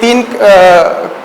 3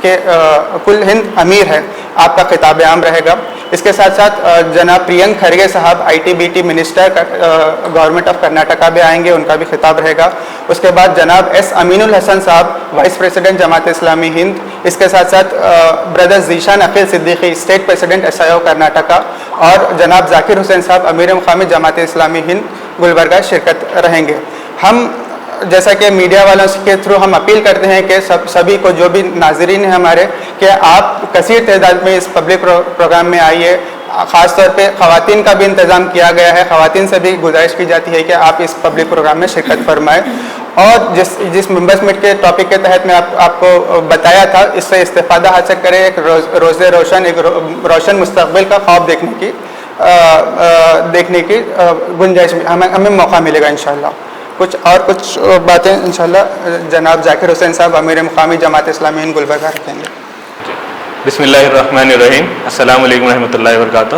کے کل ہند امیر ہیں، آپ کا خطاب عام رہے گا۔ اس کے ساتھ ساتھ جناب پرینک کھرگے صاحب ITBT minister government of Karnataka بھی آئیں گے، ان کا بھی خطاب رہے گا۔ اس کے بعد جناب ایس امین الحسن صاحب وائس پریزیڈنٹ جماعت اسلامی ہند، اس کے ساتھ ساتھ brother Zeeshan Aqeel Siddiqui state president SIO Karnataka, اور جناب ذاکر حسین صاحب امیر مقامی جماعت اسلامی ہند گلبرگہ شرکت رہیں گے۔ ہم جیسا کہ میڈیا والوں کے تھرو ہم اپیل کرتے ہیں کہ سبھی کو، جو بھی ناظرین ہیں ہمارے، کہ آپ کثیر تعداد میں اس پبلک پروگرام میں آئیے۔ خاص طور پہ خواتین کا بھی انتظام کیا گیا ہے، خواتین سے بھی گزارش کی جاتی ہے کہ آپ اس پبلک پروگرام میں شرکت فرمائیں، اور جس ممبرس میٹ کے ٹاپک کے تحت میں آپ کو بتایا تھا، اس سے استفادہ حاصل کریں، ایک روز روشن، ایک روشن مستقبل کا خواب دیکھنے کی گنجائش ہمیں موقع ملے گا انشاءاللہ۔ کچھ باتیں انشاءاللہ جناب ذاکر حسین صاحب امیر مقامی جماعت اسلامی ہند گلبرگہ رکھیں گے۔ بسم اللہ الرحمن الرحیم، السلام علیکم ورحمۃ اللہ وبرکاتہ۔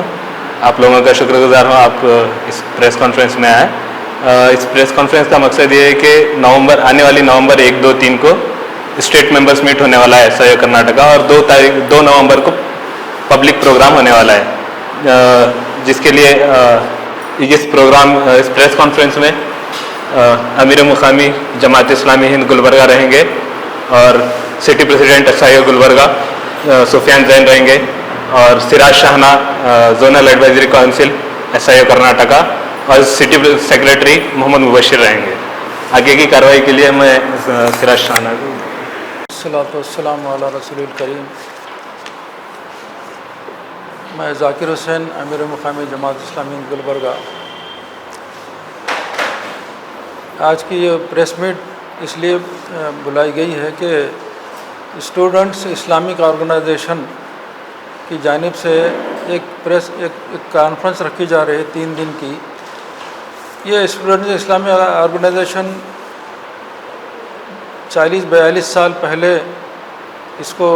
آپ لوگوں کا شکر گزار ہوں، آپ اس پریس کانفرنس میں آئے۔ اس پریس کانفرنس کا مقصد یہ ہے کہ آنے والی نومبر 1، 2، 3 کو اسٹیٹ ممبرس میٹ ہونے والا ہے SIO کرناٹکا، اور 2 نومبر کو پبلک پروگرام ہونے والا ہے، جس کے لیے اس پریس کانفرنس میں امیر مقامی جماعت اسلامی ہند گلبرگہ رہیں گے، اور city president SIO Gulbarga Sufiyan Zain رہیں گے، اور Siraj Shahna zonal advisory council SIO Karnataka, اور سٹی سیکریٹری محمد مبشر رہیں گے۔ آگے کی کارروائی کے لیے میں سراج شاہنا کو الصلاۃ والسلام علی رسول الکریم۔ میں ذاکر حسین امیر مقامی جماعت اسلامی ہند گلبرگہ، آج کی یہ پریس میٹ اس لیے بلائی گئی ہے کہ اسٹوڈنٹس اسلامک آرگنائزیشن کی جانب سے ایک کانفرنس رکھی جا رہی ہے 3 دن کی۔ یہ اسٹوڈنٹس اسلامی آرگنائزیشن 40-42 سال پہلے اس کو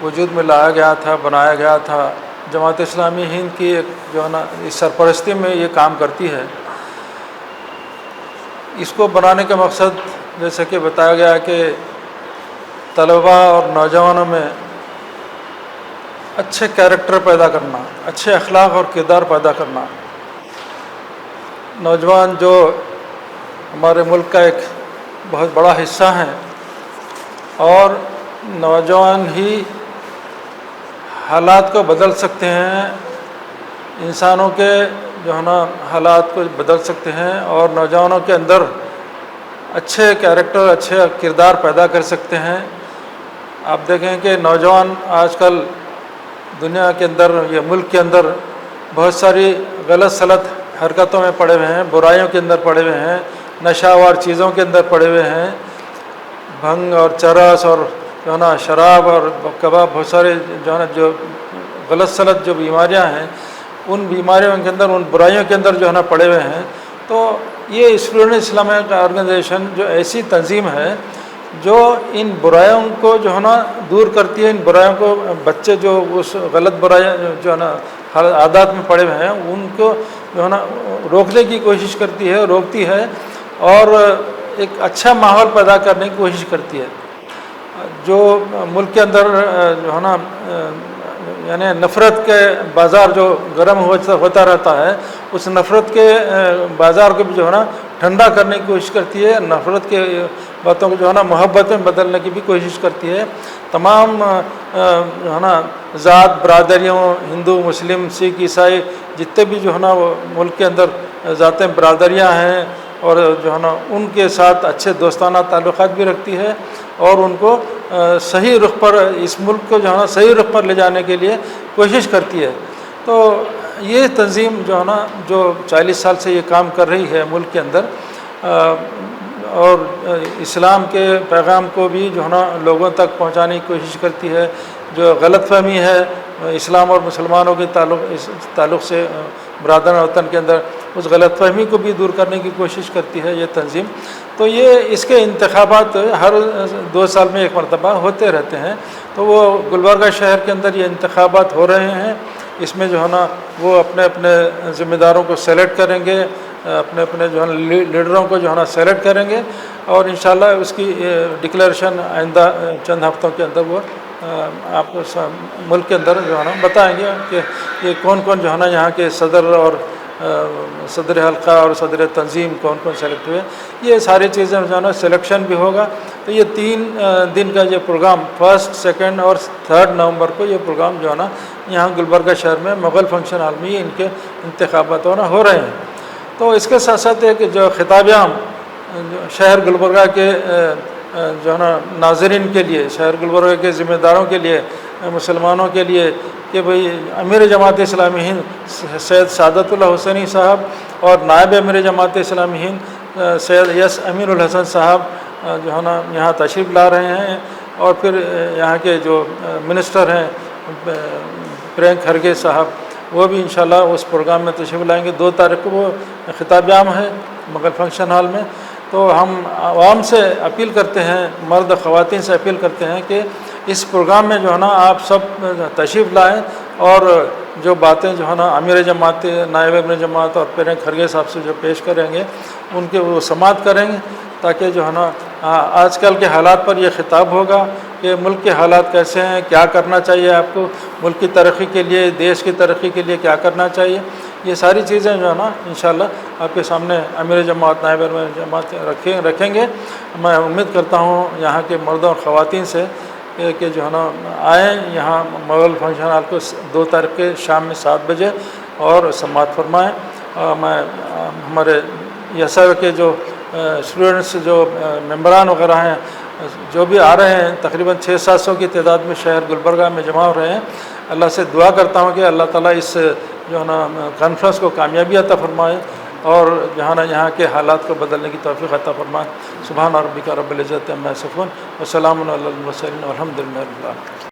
وجود میں لایا گیا تھا، بنایا گیا تھا۔ جماعت اسلامی ہند کی ایک جو ہے نا اس سرپرستی میں یہ کام کرتی ہے۔ اس کو بنانے کا مقصد جیسا کہ بتایا گیا کہ طلباء اور نوجوانوں میں اچھے کیریکٹر پیدا کرنا، اچھے اخلاق اور کردار پیدا کرنا۔ نوجوان جو ہمارے ملک کا ایک بہت بڑا حصہ ہیں، اور نوجوان ہی حالات کو بدل سکتے ہیں، انسانوں کے جو ہے نا حالات کو بدل سکتے ہیں، اور نوجوانوں کے اندر اچھے کیریکٹر، اچھے کردار پیدا کر سکتے ہیں۔ آپ دیکھیں کہ نوجوان آج کل دنیا کے اندر یا ملک کے اندر بہت ساری غلط سلط حرکتوں میں پڑے ہوئے ہیں، برائیوں کے اندر پڑے ہوئے ہیں، نشہ آور چیزوں کے اندر پڑے ہوئے ہیں، بھنگ اور چرس اور جو ہے نا شراب اور کباب، بہت سارے جو ہے نا جو غلط سلط جو بیماریاں ہیں، ان بیماریوں کے اندر، ان برائیوں کے اندر جو ہے نا پڑے ہوئے ہیں۔ تو یہ اسٹوڈنٹ اسلامک آرگنائزیشن جو ایسی تنظیم ہے جو ان برائیوں کو جو ہے نا دور کرتی ہے، ان برائیوں کو، بچے جو اس غلط برائیاں جو ہے نا عادات میں پڑے ہوئے ہیں ان کو جو ہے نا روکنے کی کوشش کرتی ہے، روکتی ہے، اور ایک اچھا ماحول پیدا کرنے کی کوشش کرتی ہے۔ جو ملک کے اندر جو ہے نا یعنی نفرت کے بازار جو گرم ہوتا رہتا ہے، اس نفرت کے بازار کو بھی جو ہے نا ٹھنڈا کرنے کی کوشش کرتی ہے، نفرت کے باتوں کو جو ہے نا محبت میں بدلنے کی بھی کوشش کرتی ہے۔ تمام جو ہے نا ذات برادریوں، ہندو، مسلم، سکھ، عیسائی، جتنے بھی جو ہے نا وہ ملک کے اندر ذاتیں برادریاں ہیں، اور جو ہے نا ان کے ساتھ اچھے دوستانہ تعلقات بھی رکھتی ہے، اور ان کو صحیح رخ پر، اس ملک کو جو ہے نا صحیح رخ پر لے جانے کے لیے کوشش کرتی ہے۔ تو یہ تنظیم جو ہے نا جو 40 سال سے یہ کام کر رہی ہے ملک کے اندر، اور اسلام کے پیغام کو بھی جو ہے نا لوگوں تک پہنچانے کی کوشش کرتی ہے۔ جو غلط فہمی ہے اسلام اور مسلمانوں کے تعلق سے برادران وطن کے اندر، اس غلط فہمی کو بھی دور کرنے کی کوشش کرتی ہے یہ تنظیم۔ تو یہ اس کے انتخابات ہر 2 سال میں 1 مرتبہ ہوتے رہتے ہیں۔ تو وہ گلبرگہ شہر کے اندر یہ انتخابات ہو رہے ہیں۔ اس میں جو ہے نا وہ اپنے اپنے ذمہ داروں کو سلیکٹ کریں گے، اپنے اپنے جو ہے نا لیڈروں کو جو ہے نا سلیکٹ کریں گے، اور انشاءاللہ اس کی ڈکلیریشن آئندہ چند ہفتوں کے اندر وہ آپ کو ملک کے اندر جو ہے نا بتائیں گے کہ یہ کون کون جو ہے نا یہاں کے صدر اور صدر حلقہ اور صدر تنظیم کون کون سلیکٹ ہوئے. یہ ساری چیزیں جو ہے نا سلیکشن بھی ہوگا. تو یہ 3 دن کا یہ پروگرام 1، 2 اور 3 نومبر کو یہ پروگرام جو ہے نا یہاں گلبرگہ شہر میں مغل فنکشن ہال میں ان کے انتخابات ہو رہے ہیں. تو اس کے ساتھ ساتھ ایک جو خطاب عام شہر گلبرگہ کے جو ہے نا ناظرین کے لیے، شہر گلبرگہ کے ذمہ داروں کے لیے، مسلمانوں کے لیے کہ بھئی امیر جماعت اسلامی ہند سید سعادت اللہ حسینی صاحب اور نائب امیر جماعت اسلامی ہند سید یس امیر الحسن صاحب جو ہے نا یہاں تشریف لا رہے ہیں. اور پھر یہاں کے جو منسٹر ہیں پرینک کھرگے صاحب وہ بھی انشاءاللہ اس پروگرام میں تشریف لائیں گے. 2 تاریخ کو وہ خطاب عام ہے مغل فنکشن ہال میں. تو ہم عوام سے اپیل کرتے ہیں، مرد خواتین سے اپیل کرتے ہیں کہ اس پروگرام میں جو ہے نا آپ سب تشریف لائیں اور جو باتیں جو ہے نا امیر جماعت، نائب امیر جماعت اور پرینک کھرگے صاحب سے جو پیش کریں گے ان کے وہ سماعت کریں گے، تاکہ جو ہے نا آج کل کے حالات پر یہ خطاب ہوگا کہ ملک کے حالات کیسے ہیں، کیا کرنا چاہیے آپ کو، ملک کی ترقی کے لیے، دیش کی ترقی کے لیے کیا کرنا چاہیے. یہ ساری چیزیں جو ہے نا انشاءاللہ آپ کے سامنے امیر جماعت، نائب امیر جماعت رکھیں گے. میں امید کرتا ہوں یہاں کے مردوں اور خواتین سے کہ جو ہے نا آئیں یہاں مغل فنکشن ہال کو 2 تاریخ کے شام میں 7 بجے اور سماعت فرمائیں. میں ہمارے یسا کے جو اسٹوڈنٹس جو ممبران وغیرہ ہیں جو بھی آ رہے ہیں، تقریباً 600-700 کی تعداد میں شہر گلبرگہ میں جمع ہو رہے ہیں. اللہ سے دعا کرتا ہوں کہ اللہ تعالیٰ اس جو ہے نا کانفرنس کو کامیابی عطا فرمائے اور جہاں یہاں کے حالات کو بدلنے کی توفیق عطا فرمائے. سبحان ربک رب العزت عما یصفون وسلام علی المرسلین والحمد للہ رب العالمین.